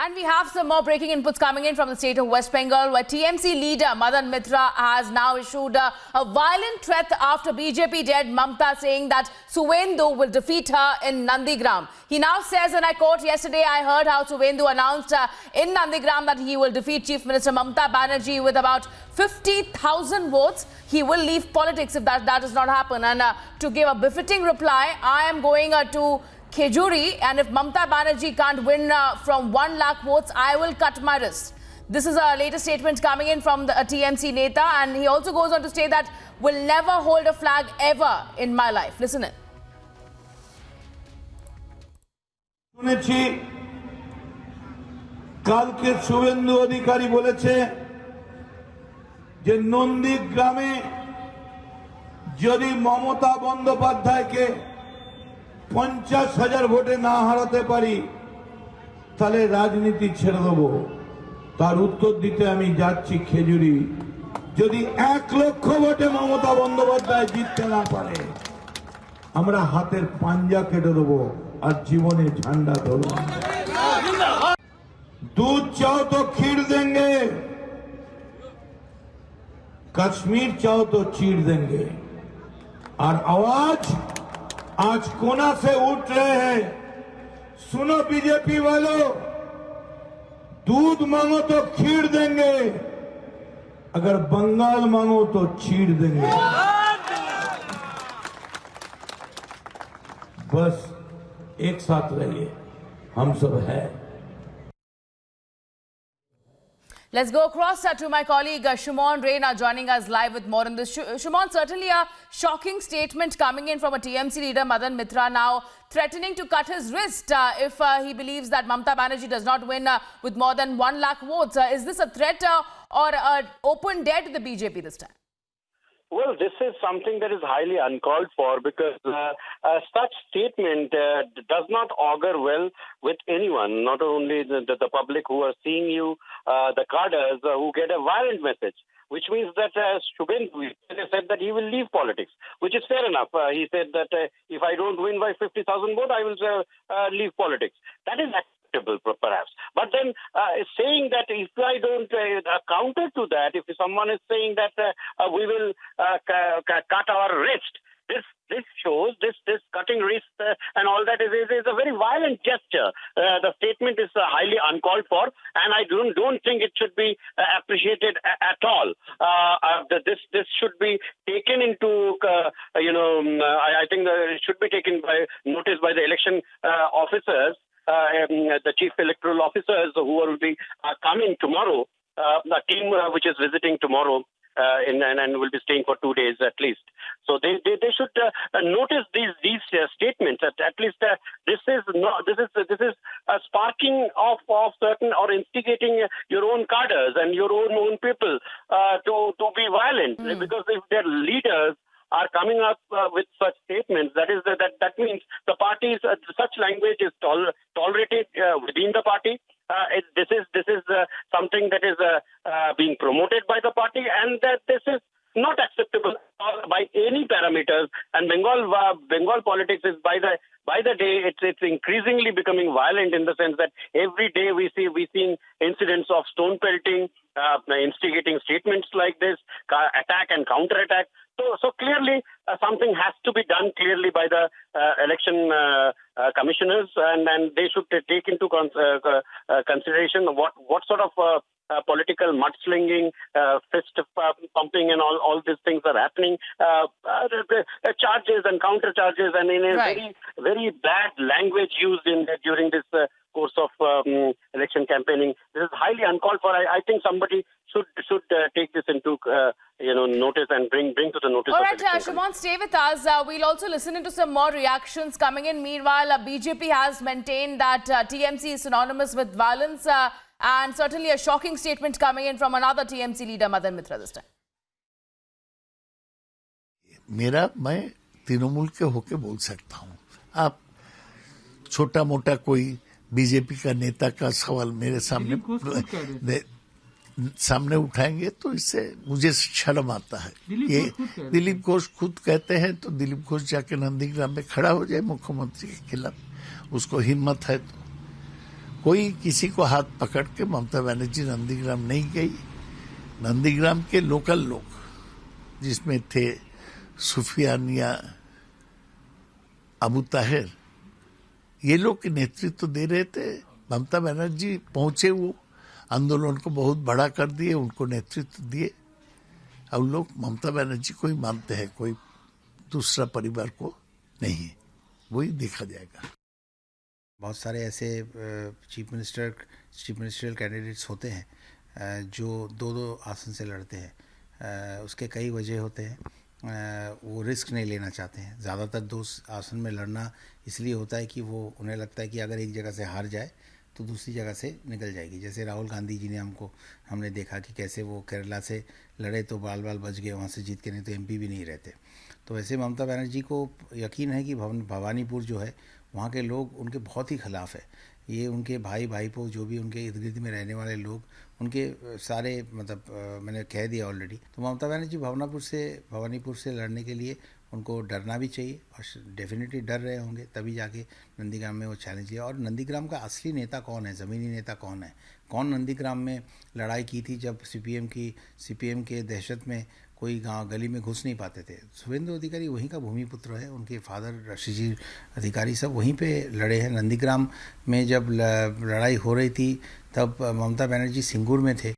And we have some more breaking inputs coming in from the state of West Bengal, where TMC leader Madan Mitra has now issued a violent threat after BJP dead Mamta, saying that Suvendu will defeat her in Nandigram. He now says, and I quote, yesterday I heard how Suvendu announced in Nandigram that he will defeat Chief Minister Mamta Banerjee with about 50,000 votes. He will leave politics if that does not happen. And to give a befitting reply, I am going to Khejuri, and if Mamta Banerjee can't win from 1 lakh votes, I will cut my wrist. This is a latest statement coming in from the TMC Neta, and he also goes on to say that will never hold a flag ever in my life. Listen in. শুনেছি কালকে শুভেন্দু অধিকারী বলেছে যে নন্দীগ্রামে যদি মমতা বন্দ্যোপাধ্যায়কে 50,000 ভোটে না হারাতে পারি তাহলে রাজনীতি ছেড়ে দেব। তার উত্তর দিতে আমি যাচ্ছি খেজুরি। যদি 1 লক্ষ ভোটে মমতা বন্দ্যোপাধ্যায় জিততে না পারে আমরা হাতের পাঞ্জা কেটে দেব আর জীবনে ঝান্ডা ধরব। दूध चाहो तो खीर देंगे, कश्मीर चाहो तो चीर देंगे। और आवाज आज कोना से उठ रहे हैं, सुनो बीजेपी वालों, दूध मांगो तो खीर देंगे, अगर बंगाल मांगो तो चीर देंगे। बस एक साथ रहिए, हम सब है। Let's go across to my colleague Shumon Ray, now joining us live with more on this. Shumon, certainly a shocking statement coming in from a TMC leader, Madan Mitra, now threatening to cut his wrist if he believes that Mamta Banerjee does not win with more than 1 lakh votes. Is this a threat or an open dare to the BJP this time? Well, this is something that is highly uncalled for, because such statement does not augur well with anyone, not only the public who are seeing you, the cadres who get a violent message, which means that Shubhendu said that he will leave politics, which is fair enough. He said that if I don't win by 50,000 votes, I will leave politics. That is acceptable, perhaps. But then saying that if I don't counter to that, if someone is saying that we will cut our wrist, this shows, this cutting wrist and all that is a very violent gesture. The statement is highly uncalled for, and I don't think it should be appreciated at all. This should be taken into, I think it should be taken by notice by the election officers, the chief electoral officers who will be coming tomorrow, the team which is visiting tomorrow. And will be staying for 2 days at least. So they should notice these statements. At least this is sparking of certain or instigating your own cadres and your own people to be violent, because if their leaders are coming up with such statements, that means the party's such language is tolerated within the party. This is something that is being promoted by the party, and that this is not acceptable by any parameters. And Bengal politics is by the day it's increasingly becoming violent, in the sense that every day we seeing incidents of stone pelting, instigating statements like this, attack and counter attack. So clearly something has to be done clearly by the election commissioners, and they should take into consideration what sort of political mudslinging, fist pumping and all these things are happening, charges and counter charges, and in a very, very bad language used during this course of election campaigning. This is highly uncalled for. I think somebody should take this into notice and bring to the notice. All right, Shumon, stay with us. We'll also listen into some more reactions coming in. Meanwhile, BJP has maintained that TMC is synonymous with violence, and certainly a shocking statement coming in from another TMC leader, Madan Mitra, this time. मैं तृणमूल के होके बोल सकता हूँ। आप छोटा मोटा कोई बीजेपी का नेता का सवाल मेरे सामने उठाएंगे तो इससे मुझे शर्म आता है। ये दिलीप घोष खुद कहते हैं, तो दिलीप घोष जाके नंदीग्राम में खड़ा हो जाए मुख्यमंत्री के खिलाफ, उसको हिम्मत है तो। कोई किसी को हाथ पकड़ के ममता बनर्जी नंदीग्राम नहीं गई। नंदीग्राम के लोकल लोग जिसमें थे सुफियानिया, अबू ताहिर, ये लोग नेतृत्व दे रहे थे। ममता बनर्जी पहुंचे, वो आंदोलन को बहुत बड़ा कर दिए, उनको नेतृत्व दिए। अब लोग ममता बनर्जी को ही मानते हैं, कोई दूसरा परिवार को नहीं। वही देखा जाएगा। बहुत सारे ऐसे चीफ मिनिस्ट्रियल कैंडिडेट्स होते हैं जो दो आसन से लड़ते हैं। उसके कई वजह होते हैं। वो रिस्क नहीं लेना चाहते हैं। ज़्यादातर दो आसन में लड़ना इसलिए होता है कि वो उन्हें लगता है कि अगर एक जगह से हार जाए तो दूसरी जगह से निकल जाएगी। जैसे राहुल गांधी जी ने हमने देखा कि कैसे वो केरला से लड़े तो बाल बच गए वहाँ से जीत के, नहीं तो एमपी भी नहीं रहते। तो वैसे ममता बनर्जी को यकीन है कि भवानीपुर जो है वहाँ के लोग उनके बहुत ही खिलाफ है। ये उनके भाईपो जो भी उनके इर्द गिर्द में रहने वाले लोग, उनके सारे मैंने कह दिया ऑलरेडी। तो ममता बनर्जी भवानीपुर से लड़ने के लिए उनको डरना भी चाहिए और डेफिनेटली डर रहे होंगे, तभी जाके नंदीग्राम में वो चैलेंज लिया। और नंदीग्राम का असली नेता कौन है, ज़मीनी नेता कौन है, कौन नंदीग्राम में लड़ाई की थी जब सीपीएम के दहशत में कोई गांव गली में घुस नहीं पाते थे। शुभेंदु अधिकारी वहीं का भूमिपुत्र है, उनके फादर ऋषिजी अधिकारी सब वहीं पे लड़े हैं। नंदीग्राम में जब लड़ाई हो रही थी तब ममता बनर्जी सिंगूर में थे।